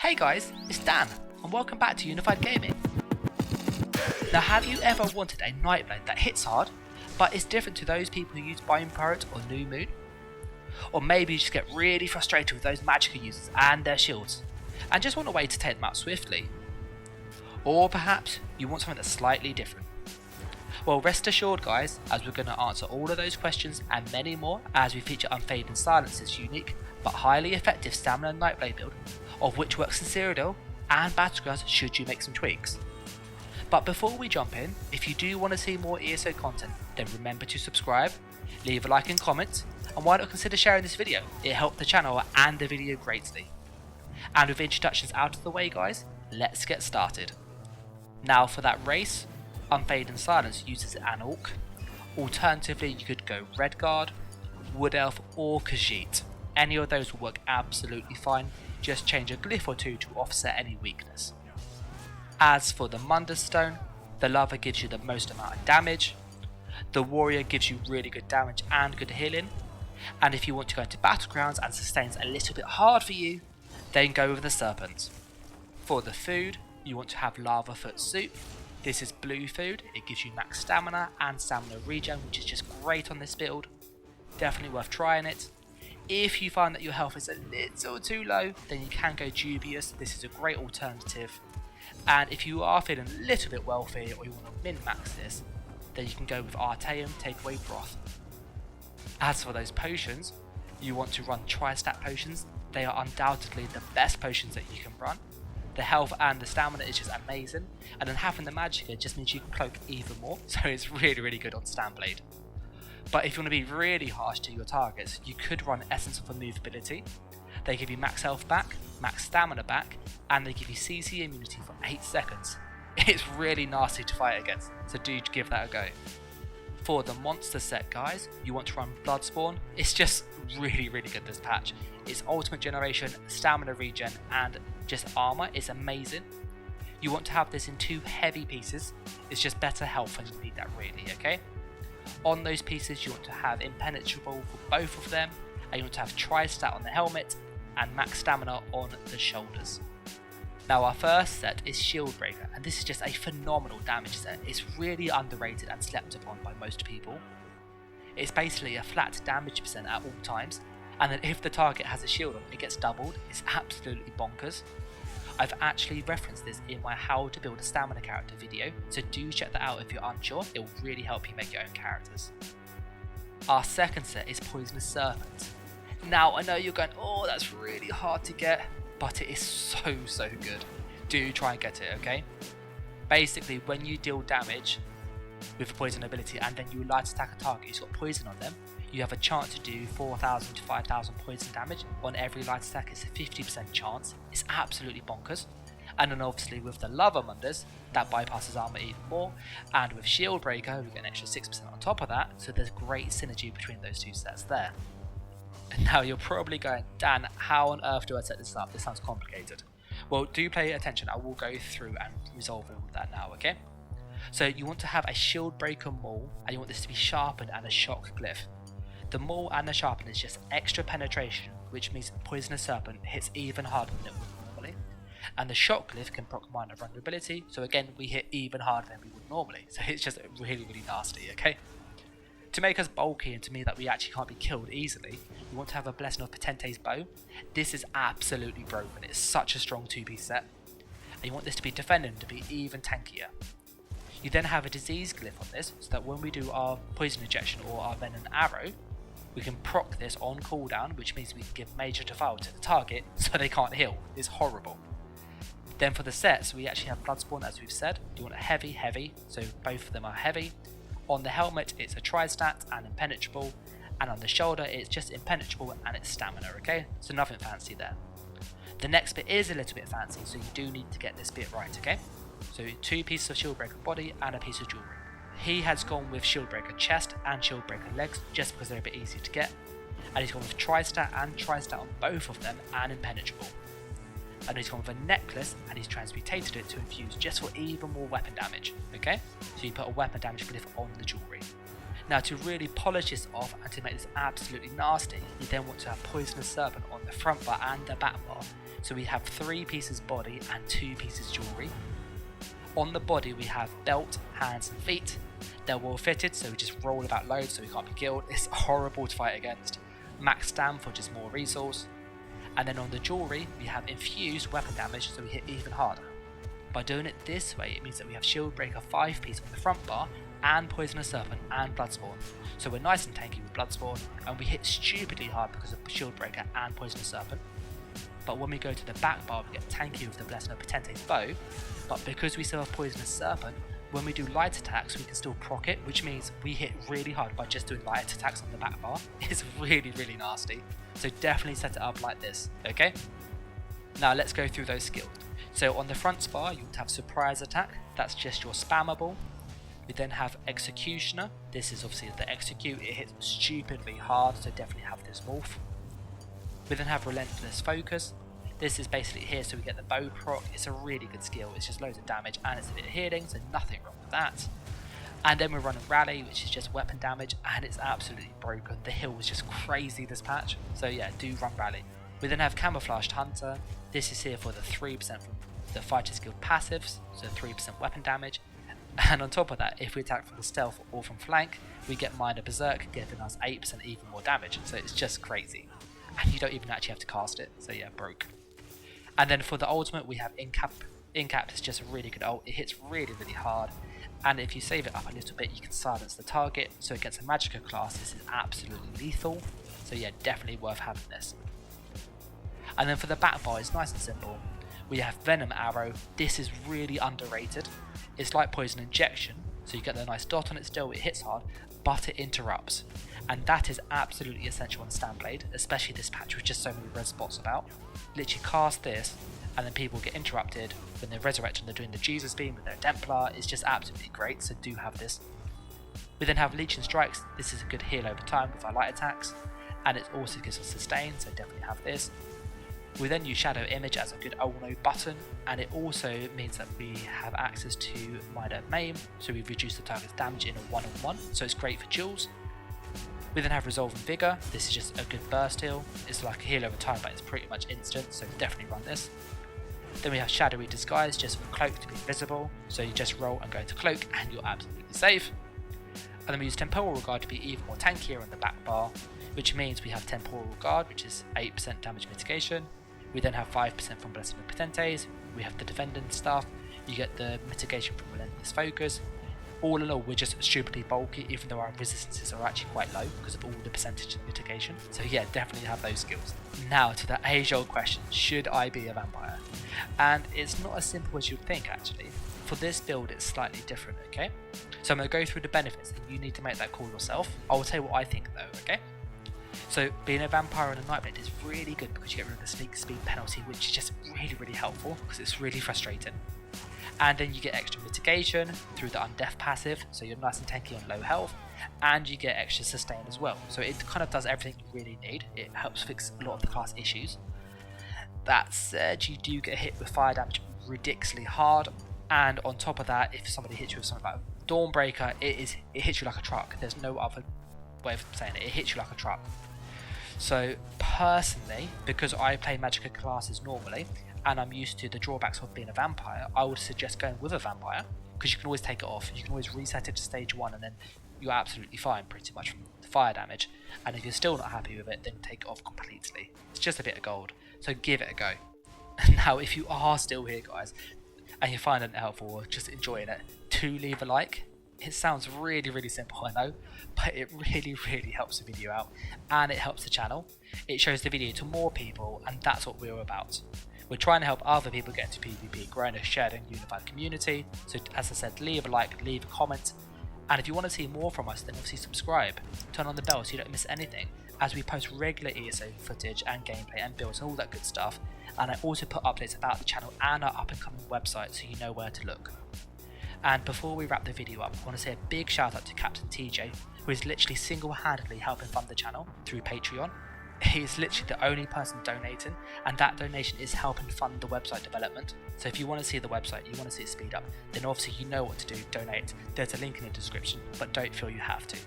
Hey guys, it's Dan, and welcome back to Unified Gaming. Now, have you ever wanted a Nightblade that hits hard, but is different to those people who use Bone Pirate or New Moon? Or maybe you just get really frustrated with those Magicka users and their shields, and just want a way to take them out swiftly? Or perhaps you want something that's slightly different? Well, rest assured guys, as we're going to answer all of those questions and many more as we feature Unfading Silence's unique but highly effective Stamina Nightblade build, of which works in Cyrodiil and Battlegrounds should you make some tweaks. But before we jump in, if you do want to see more ESO content, then remember to subscribe, leave a like and comment, and why not consider sharing this video? It helped the channel and the video greatly. And with introductions out of the way guys, let's get started. Now for that race, Unfading Silence uses an Orc. Alternatively you could go Redguard, Wood Elf or Khajiit. Any of those will work absolutely fine, just change a glyph or two to offset any weakness. As for the Mundus stone, the Lover gives you the most amount of damage, the Warrior gives you really good damage and good healing, and if you want to go into Battlegrounds and sustains a little bit hard for you, then go with the Serpent. For the food, you want to have Lava Foot Soup. This is blue food, it gives you max stamina and stamina regen, which is just great on this build. Definitely worth trying it. If you find that your health is a little too low, then you can go Dubious. This is a great alternative. And if you are feeling a little bit wealthy or you want to min-max this, then you can go with Artaeum, take away Broth. As for those potions, you want to run Tri-Stat potions. They are undoubtedly the best potions that you can run. The health and the stamina is just amazing, and then having the Magicka just means you can cloak even more, so it's really good on Stamblade. But if you want to be really harsh to your targets, you could run Essence of Immovability. They give you max health back, max stamina back, and they give you CC immunity for 8 seconds. It's really nasty to fight against, so do give that a go. For the monster set guys, you want to run Bloodspawn. It's just really good this patch. Its ultimate generation, stamina regen, and just armor is amazing. You want to have this in 2 heavy pieces. It's just better health and you need that really, okay? On those pieces you want to have Impenetrable for both of them, and you want to have Tri-Stat on the helmet and max stamina on the shoulders. Now our first set is Shieldbreaker, and this is just a phenomenal damage set. It's really underrated and slept upon by most people. It's basically a flat damage percent at all times, and then if the target has a shield on, it gets doubled. It's absolutely bonkers. I've actually referenced this in my how to build a stamina character video, so do check that out if you're unsure. It will really help you make your own characters. Our second set is Poisonous Serpent. Now I know you're going, oh that's really hard to get, but it is so good. Do try and get it, okay? Basically when you deal damage with a poison ability and then you light attack a target who's got poison on them, you have a chance to do 4,000 to 5,000 poison damage on every light attack. It's a 50% chance. It's absolutely bonkers. And then obviously with the Lover Mundus, that bypasses armor even more, and with Shieldbreaker we get an extra 6% on top of that, so there's great synergy between those 2 sets there. And now you're probably going, Dan, how on earth do I set this up? This sounds complicated. Well, do pay attention, I will go through and resolve all of that now, okay? So you want to have a Shieldbreaker Maul, and you want this to be sharpened and a shock glyph. The Maul and the Sharpen is just extra penetration, which means Poisonous Serpent hits even harder than it would normally. And the Shock Glyph can proc minor vulnerability, so again we hit even harder than we would normally. So it's just really nasty, okay? To make us bulky and to mean that we actually can't be killed easily, you want to have a Blessing of Potente's Bow. This is absolutely broken, it's such a strong 2-piece set. And you want this to be defending to be even tankier. You then have a Disease Glyph on this, so that when we do our Poison Injection or our Venom Arrow, we can proc this on cooldown, which means we can give major defile to the target so they can't heal. It's horrible. Then for the sets, we actually have Bloodspawn as we've said. You want a heavy, so both of them are heavy. On the helmet it's a Tri-Stat and Impenetrable, and on the shoulder it's just Impenetrable and it's stamina, okay? So nothing fancy there. The next bit is a little bit fancy, so you do need to get this bit right, okay? So 2 pieces of Shieldbreaker body and a piece of jewellery. He has gone with Shieldbreaker chest and Shieldbreaker legs just because they're a bit easier to get, and he's gone with Tri-Stat and Tri-Stat on both of them and Impenetrable. And he's gone with a necklace and he's transmutated it to infuse just for even more weapon damage, okay? So you put a weapon damage glyph on the jewellery. Now to really polish this off and to make this absolutely nasty, you then want to have Poisonous Serpent on the front bar and the back bar, So we have 3 pieces body and 2 pieces jewellery. On the body we have belt, hands and feet. They're well fitted, so we just roll about loads so we can't be killed. It's horrible to fight against. Max stam for just more resource. And then on the jewellery we have infused weapon damage, so we hit even harder. By doing it this way, it means that we have shield breaker 5 piece on the front bar and poisonous serpent and bloodspawn. So we're nice and tanky with bloodspawn, and we hit stupidly hard because of shield breaker and poisonous serpent. But when we go to the back bar, we get tanky with the Blessing of Potente's bow, but because we still have poisonous serpent, when we do light attacks we can still proc it, which means we hit really hard by just doing light attacks on the back bar. It's really nasty, so definitely set it up like this, okay? Now let's go through those skills. So on the front bar you would have surprise attack, that's just your spammable. We then have executioner, this is obviously the execute, it hits stupidly hard, so definitely have this morph. We then have relentless focus, this is basically here so we get the bow proc. It's a really good skill, it's just loads of damage and it's a bit of healing, so nothing wrong with that. And then we're running rally, which is just weapon damage, and it's absolutely broken. The heal was just crazy this patch, so yeah, do run rally. We then have camouflaged hunter, this is here for the 3% from the fighter skill passives, so 3% weapon damage. And on top of that, if we attack from the stealth or from flank, we get minor berserk, giving us 8% even more damage, so it's just crazy. And you don't even actually have to cast it, so yeah, broke. And then for the ultimate we have Incap. Incap is just a really good ult, it hits really hard, and if you save it up a little bit you can silence the target, so against a Magicka class this is absolutely lethal, so yeah, definitely worth having this. And then for the back bar it's nice and simple. We have Venom Arrow, this is really underrated, it's like poison injection, so you get the nice dot on it still, it hits hard, but it interrupts. And that is absolutely essential on Nightblade, especially this patch with just so many red spots about. Literally cast this, and then people get interrupted when they're resurrected and they're doing the Jesus beam with their Templar. It's just absolutely great, so do have this. We then have Leeching Strikes, this is a good heal over time with our light attacks, and it also gives us sustain, so definitely have this. We then use Shadow Image as a good no button, and it also means that we have access to minor maim, so we reduce the target's damage in a 1-on-1, so it's great for duels. We then have Resolve and Vigor, this is just a good burst heal, it's like a heal over time but it's pretty much instant, so definitely run this. Then we have Shadowy Disguise, just for Cloak to be invisible, so you just roll and go into Cloak and you're absolutely safe. And then we use Temporal Guard to be even more tankier on the back bar, which means we have Temporal Guard, which is 8% damage mitigation. We then have 5% from Blessing of Potentes, we have the Defendant stuff, you get the mitigation from Relentless Focus. All in all, we're just stupidly bulky, even though our resistances are actually quite low because of all the percentage of mitigation. So yeah, definitely have those skills. Now to the age-old question, should I be a vampire? And it's not as simple as you'd think actually. For this build it's slightly different, okay? So I'm going to go through the benefits and you need to make that call yourself. I will tell you what I think though, okay? So being a vampire and a Nightblade is really good because you get rid of the sneak speed penalty, which is just really helpful because it's really frustrating. And then you get extra mitigation through the undeath passive, so you're nice and tanky on low health, and you get extra sustain as well. So it kind of does everything you really need. It helps fix a lot of the class issues. That said, you do get hit with fire damage ridiculously hard, and on top of that, if somebody hits you with something like Dawnbreaker, it hits you like a truck. There's no other way of saying it. It hits you like a truck. So personally, because I play Magicka classes normally, and I'm used to the drawbacks of being a vampire, I would suggest going with a vampire, because you can always take it off, you can always reset it to stage 1 and then you're absolutely fine pretty much from the fire damage, and if you're still not happy with it, then take it off completely. It's just a bit of gold, so give it a go. Now if you are still here guys, and you're finding it helpful or just enjoying it, do leave a like. It sounds really simple, I know, but it really helps the video out, and it helps the channel. It shows the video to more people, and that's what we're about. We're trying to help other people get into PvP, growing a shared and unified community. So as I said, leave a like, leave a comment, and if you want to see more from us, then obviously subscribe. Turn on the bell so you don't miss anything, as we post regular ESO footage and gameplay and builds and all that good stuff. And I also put updates about the channel and our up and coming website so you know where to look. And before we wrap the video up, I want to say a big shout out to Captain TJ, who is literally single-handedly helping fund the channel through Patreon. He is literally the only person donating, and that donation is helping fund the website development. So if you want to see the website, you want to see it speed up, then obviously you know what to do, donate. There's a link in the description, but don't feel you have to.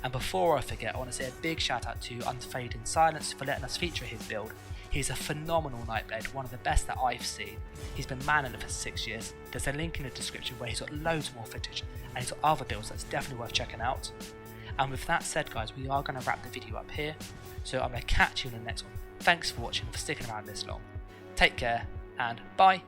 And before I forget, I want to say a big shout out to Unfading Silence for letting us feature his build. He's a phenomenal Nightblade, one of the best that I've seen. He's been manning it for 6 years. There's a link in the description where he's got loads more footage and he's got other builds that's definitely worth checking out. And with that said guys, we are going to wrap the video up here, so I'm going to catch you in the next one. Thanks for watching and for sticking around this long. Take care and bye.